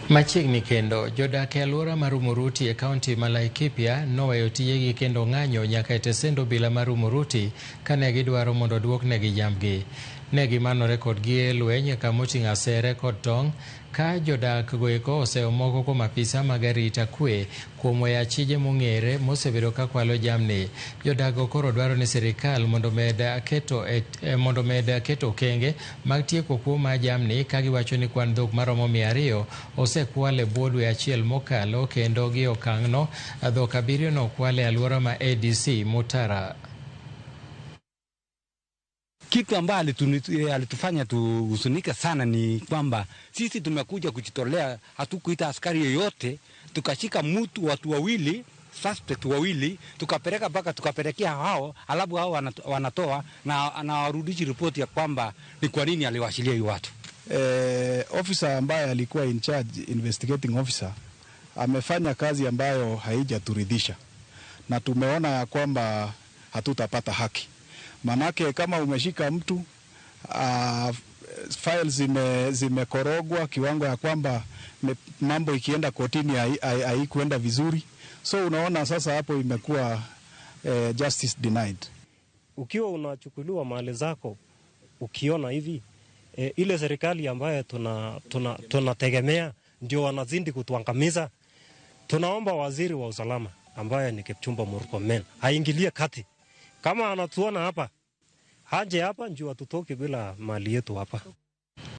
Machiegni kendo jodak e alwora mar Umuruti e kaunti ma Laikipia noweyo tijegi kendo ng'anyo nyaka e tesend obila mar Umuruti kane gidwaro mondo oduoknegi jambgi. Ne gimanore kodgi e lweny kama oting'o asere kod tong' ka jodak goeko oseyo moko kuom apisa mag arita kwe kuom weyo achije mong'ere mosebedo ka kwalo jamni. Jodak go koro dwaro ni sirikal mondo med keto okenge mag tieko kuo mar jamni, ka giwacho ni kwan dhok maromo 200 osekwal e bwo dwe achiel mokalo, kendo gi okang'no dhok 7 nokwal e alwora ma ADC Mutara. Kitu ambayo alitufanya tuhusunike sana ni kwamba sisi tumekuja kujitolea, hatukuita askari yoyote, tukashika watu wawili, suspect wawili, tukapeleka mpaka tukapelekea hao, alafu hao wanatoa na warudishi ripoti ya kwamba ni kwa nini aliwashilia hiyo watu. Officer ambaye alikuwa in charge, investigating officer, amefanya kazi ambayo haijaturidhisha, na tumeona ya kwamba hatutapata haki. Manake kama umeshika mtu files zimekorogwa kiwango ya kwamba mambo ikienda kotini haikuenda vizuri, so unaona sasa hapo imekuwa justice denied. Ukiwa unachukuliwa mali zako ukiona hivi, ile serikali ambayo tunategemea ndio wanazidi kutuangamiza. Tunaomba waziri wa usalama ambaye ni Kipchumba Murkomen aingilie kati. Kama anatuona hapa, haje hapa njoo tutoke bila mali yetu hapa.